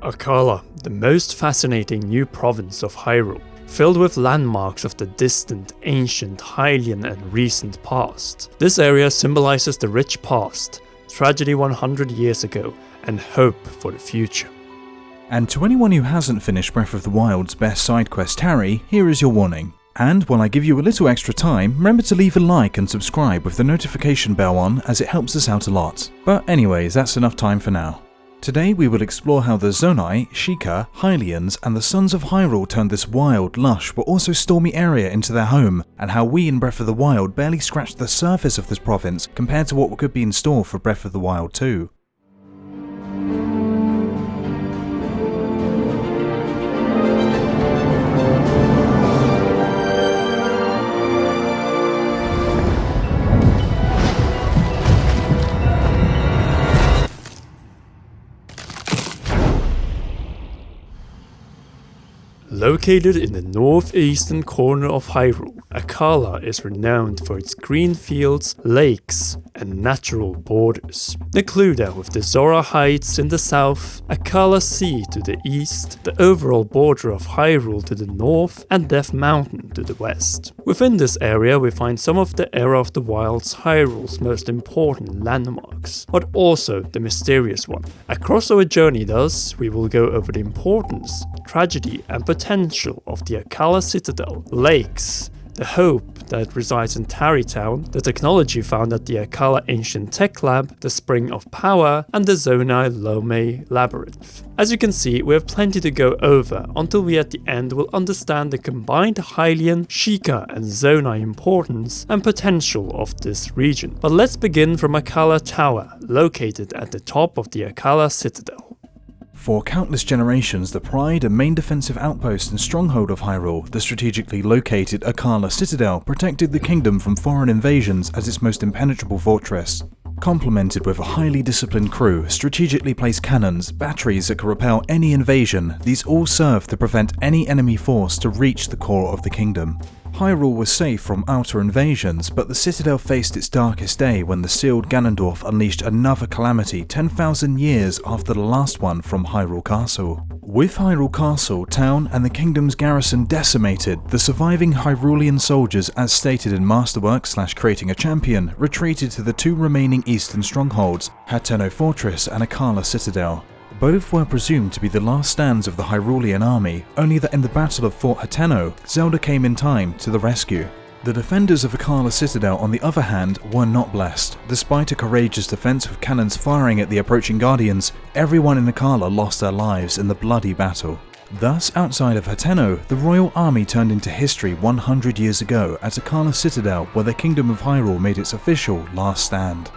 Akkala, the most fascinating new province of Hyrule, filled with landmarks of the distant, ancient, Hylian and recent past. This area symbolizes the rich past, tragedy 100 years ago, and hope for the future. And to anyone who hasn't finished Breath of the Wild's best side quest Tarrey, here is your warning. And while I give you a little extra time, remember to leave a like and subscribe with the notification bell on, as it helps us out a lot. But anyways, that's enough time for now. Today we will explore how the Zonai, Sheikah, Hylians and the Sons of Hyrule turned this wild, lush but also stormy area into their home, and how we in Breath of the Wild barely scratched the surface of this province compared to what could be in store for Breath of the Wild 2. Located in the northeastern corner of Hyrule, Akkala is renowned for its green fields, lakes, and natural borders. Included with the Zora Heights in the south, Akkala Sea to the east, the overall border of Hyrule to the north, and Death Mountain to the west. Within this area we find some of the Era of the Wild's Hyrule's most important landmarks, but also the mysterious one. Across our journey thus, we will go over the importance, tragedy, and potential of the Akkala Citadel, lakes, the hope that resides in Tarrey Town, the technology found at the Akkala Ancient Tech Lab, the Spring of Power, and the Zonai Lomei Labyrinth. As you can see, we have plenty to go over until we at the end will understand the combined Hylian, Sheikah and Zonai importance and potential of this region. But let's begin from Akkala Tower, located at the top of the Akkala Citadel. For countless generations, the pride and main defensive outpost and stronghold of Hyrule, the strategically located Akkala Citadel, protected the kingdom from foreign invasions as its most impenetrable fortress. Complemented with a highly disciplined crew, strategically placed cannons, batteries that could repel any invasion, these all served to prevent any enemy force to reach the core of the kingdom. Hyrule was safe from outer invasions, but the Citadel faced its darkest day when the sealed Ganondorf unleashed another calamity 10,000 years after the last one from Hyrule Castle. With Hyrule Castle, town and the kingdom's garrison decimated, the surviving Hyrulean soldiers, as stated in Masterwork / Creating a Champion, retreated to the two remaining eastern strongholds, Hateno Fortress and Akkala Citadel. Both were presumed to be the last stands of the Hyrulean army, only that in the Battle of Fort Hateno, Zelda came in time to the rescue. The defenders of Akkala Citadel, on the other hand, were not blessed. Despite a courageous defense with cannons firing at the approaching guardians, everyone in Akkala lost their lives in the bloody battle. Thus, outside of Hateno, the royal army turned into history 100 years ago at Akkala Citadel, where the Kingdom of Hyrule made its official last stand.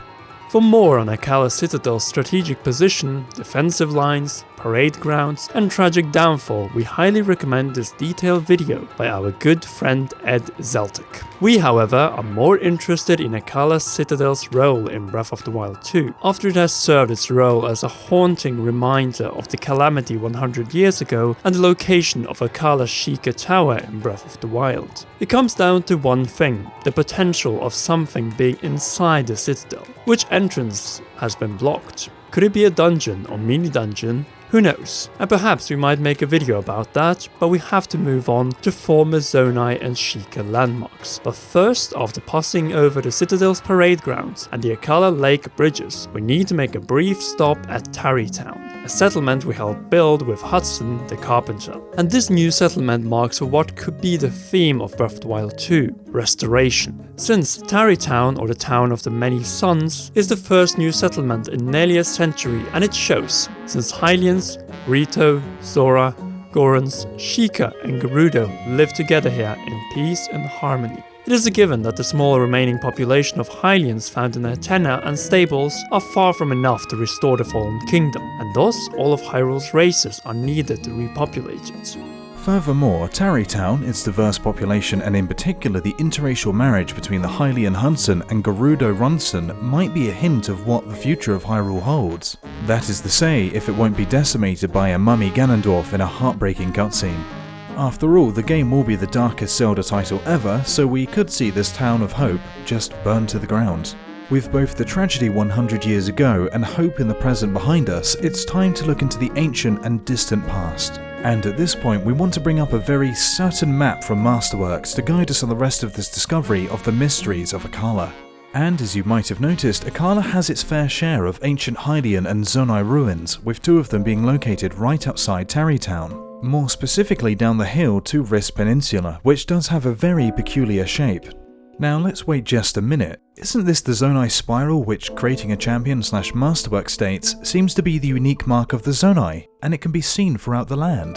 For more on Akkala Citadel's strategic position, defensive lines, parade grounds, and tragic downfall, we highly recommend this detailed video by our good friend Ed Zeltic. We, however, are more interested in Akkala Citadel's role in Breath of the Wild 2, after it has served its role as a haunting reminder of the calamity 100 years ago and the location of Akkala Sheikah Tower in Breath of the Wild. It comes down to one thing, the potential of something being inside the Citadel. Which entrance has been blocked? Could it be a dungeon or mini-dungeon? Who knows? And perhaps we might make a video about that, but we have to move on to former Zonai and Sheikah landmarks. But first, after passing over the Citadel's parade grounds and the Akkala Lake bridges, we need to make a brief stop at Tarrey Town, a settlement we helped build with Hudson the Carpenter. And this new settlement marks what could be the theme of Breath of the Wild 2, restoration. Since Tarrey Town, or the Town of the Many Suns, is the first new settlement in nearly a century, and it shows, since Hylians, Rito, Zora, Gorons, Sheikah and Gerudo live together here in peace and harmony. It is a given that the small remaining population of Hylians found in Hateno and Stables are far from enough to restore the fallen kingdom, and thus all of Hyrule's races are needed to repopulate it. Furthermore, Tarrey Town, its diverse population and in particular the interracial marriage between the Hylian Hudson and Gerudo Runson might be a hint of what the future of Hyrule holds. That is to say, if it won't be decimated by a mummy Ganondorf in a heartbreaking cutscene. After all, the game will be the darkest Zelda title ever, so we could see this town of hope just burn to the ground. With both the tragedy 100 years ago and hope in the present behind us, it's time to look into the ancient and distant past. And at this point, we want to bring up a very certain map from Masterworks to guide us on the rest of this discovery of the mysteries of Akkala. And as you might have noticed, Akkala has its fair share of ancient Hylian and Zonai ruins, with 2 of them being located right outside Tarrey town. More specifically down the hill to Riss Peninsula, which does have a very peculiar shape. Now let's wait just a minute. Isn't this the Zonai spiral which Creating a Champion / Masterwork states seems to be the unique mark of the Zonai, and it can be seen throughout the land?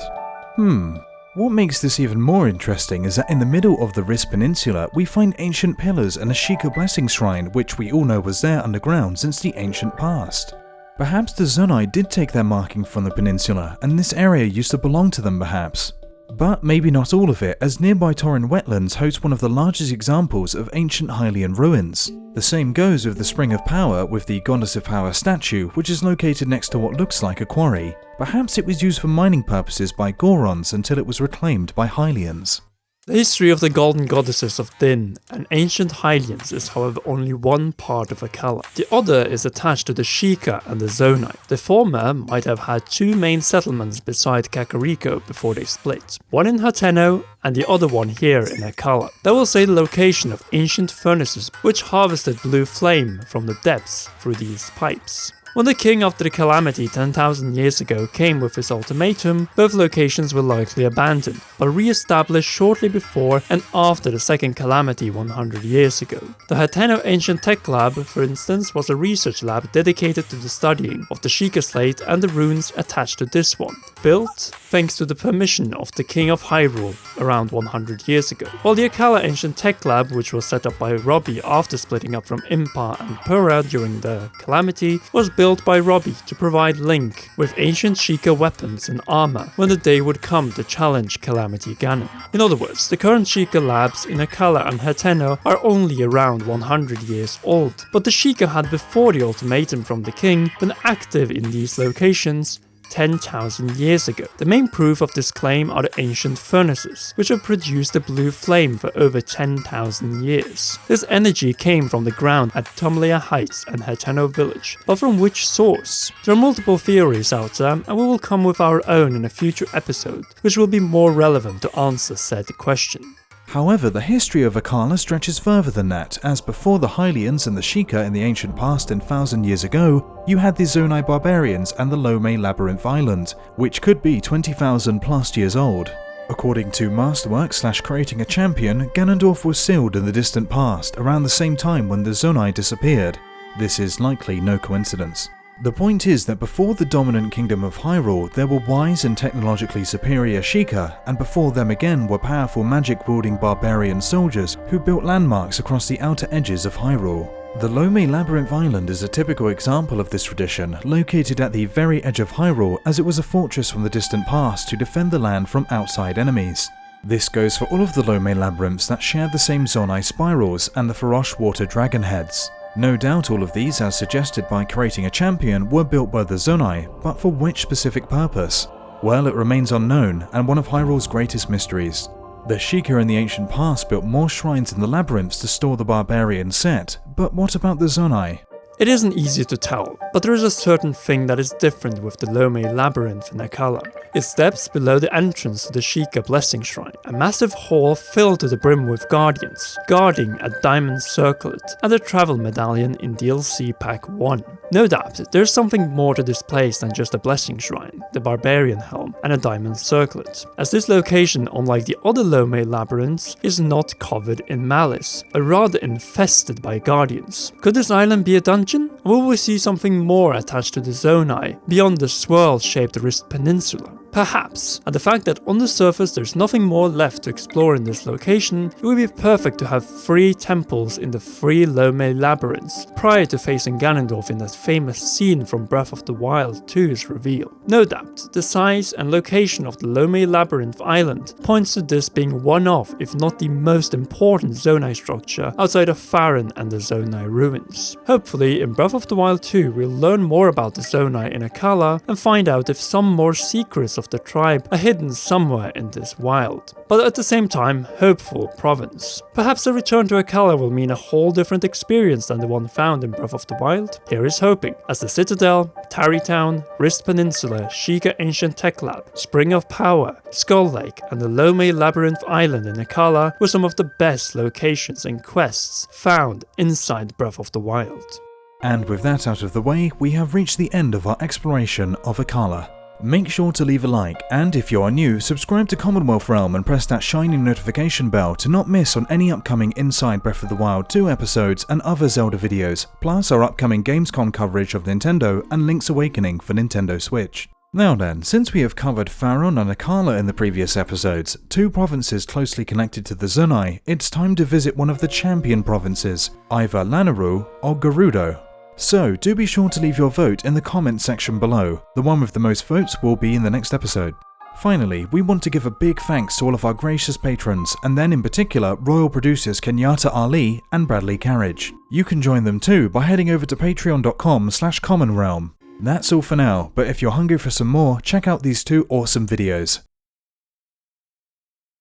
What makes this even more interesting is that in the middle of the Riss Peninsula we find ancient pillars and a Sheikah blessing shrine which we all know was there underground since the ancient past. Perhaps the Zonai did take their marking from the peninsula and this area used to belong to them perhaps. But maybe not all of it, as nearby Torren wetlands host one of the largest examples of ancient Hylian ruins. The same goes with the Spring of Power with the Goddess of Power statue, which is located next to what looks like a quarry. Perhaps it was used for mining purposes by Gorons until it was reclaimed by Hylians. The history of the Golden Goddesses of Din and ancient Hylians is however only one part of Akkala. The other is attached to the Sheikah and the Zonai. The former might have had 2 main settlements beside Kakariko before they split, one in Hateno and the other one here in Akkala. That will say the location of ancient furnaces which harvested blue flame from the depths through these pipes. When the king after the calamity 10,000 years ago came with his ultimatum, both locations were likely abandoned, but re-established shortly before and after the second calamity 100 years ago. The Hateno Ancient Tech Lab, for instance, was a research lab dedicated to the studying of the Sheikah slate and the runes attached to this one, built thanks to the permission of the King of Hyrule around 100 years ago. While the Akkala Ancient Tech Lab, which was set up by Robbie after splitting up from Impa and Pura during the calamity, was built by Robbie to provide Link with Ancient Sheikah weapons and armor when the day would come to challenge Calamity Ganon. In other words, the current Sheikah labs in Akkala and Hateno are only around 100 years old, but the Sheikah had before the ultimatum from the king been active in these locations 10,000 years ago. The main proof of this claim are the ancient furnaces, which have produced the blue flame for over 10,000 years. This energy came from the ground at Tumlea Heights and Hateno Village, but from which source? There are multiple theories out there, and we will come with our own in a future episode, which will be more relevant to answer said question. However, the history of Akkala stretches further than that, as before the Hylians and the Sheikah in the ancient past and 1,000 years ago, you had the Zonai barbarians and the Lomei Labyrinth Island, which could be 20,000 plus years old. According to Masterworks / Creating a Champion, Ganondorf was sealed in the distant past, around the same time when the Zonai disappeared. This is likely no coincidence. The point is that before the dominant kingdom of Hyrule, there were wise and technologically superior Sheikah, and before them again were powerful magic-wielding barbarian soldiers who built landmarks across the outer edges of Hyrule. The Lomei Labyrinth Island is a typical example of this tradition, located at the very edge of Hyrule as it was a fortress from the distant past to defend the land from outside enemies. This goes for all of the Lomei labyrinths that share the same Zonai spirals and the Farosh water dragon heads. No doubt all of these, as suggested by Creating a Champion, were built by the Zonai, but for which specific purpose? Well, it remains unknown, and one of Hyrule's greatest mysteries. The Sheikah in the ancient past built more shrines in the labyrinths to store the barbarian set, but what about the Zonai? It isn't easy to tell, but there is a certain thing that is different with the Lomei Labyrinth in Akkala. Its depths below the entrance to the Sheikah Blessing Shrine, a massive hall filled to the brim with guardians, guarding a diamond circlet and a travel medallion in DLC Pack 1. No doubt, there's something more to this place than just a blessing shrine, the barbarian helm, and a diamond circlet, as this location, unlike the other Lomei labyrinths, is not covered in malice, but rather infested by guardians. Could this island be a dungeon? Or will we see something more attached to the Zonai, beyond the swirl-shaped Riss Peninsula? Perhaps, and the fact that on the surface there's nothing more left to explore in this location, it would be perfect to have 3 temples in the 3 Lomei labyrinths, prior to facing Ganondorf in that famous scene from Breath of the Wild 2's reveal. No doubt, the size and location of the Lomei Labyrinth Island points to this being one of, if not the most important Zonai structure outside of Faron and the Zonai ruins. Hopefully, in Breath of the Wild 2 we'll learn more about the Zonai in Akkala and find out if some more secrets of the tribe are hidden somewhere in this wild, but at the same time hopeful province. Perhaps a return to Akkala will mean a whole different experience than the one found in Breath of the Wild? Here is hoping, as the Citadel, Tarrey Town, Wrist Peninsula, Sheikah Ancient Tech Lab, Spring of Power, Skull Lake and the Lomei Labyrinth Island in Akkala were some of the best locations and quests found inside Breath of the Wild. And with that out of the way, we have reached the end of our exploration of Akkala. Make sure to leave a like, and if you are new, subscribe to Commonwealth Realm and press that shiny notification bell to not miss on any upcoming Inside Breath of the Wild 2 episodes and other Zelda videos, plus our upcoming Gamescom coverage of Nintendo and Link's Awakening for Nintendo Switch. Now then, since we have covered Faron and Akkala in the previous episodes, two provinces closely connected to the Zonai, it's time to visit one of the champion provinces, either Lanayru or Gerudo. So do be sure to leave your vote in the comments section below. The one with the most votes will be in the next episode. Finally, we want to give a big thanks to all of our gracious patrons, and then in particular royal producers Kenyatta Ali and Bradley Carriage. You can join them too by heading over to patreon.com/commonrealm. That's all for now, but if you're hungry for some more, check out these two awesome videos.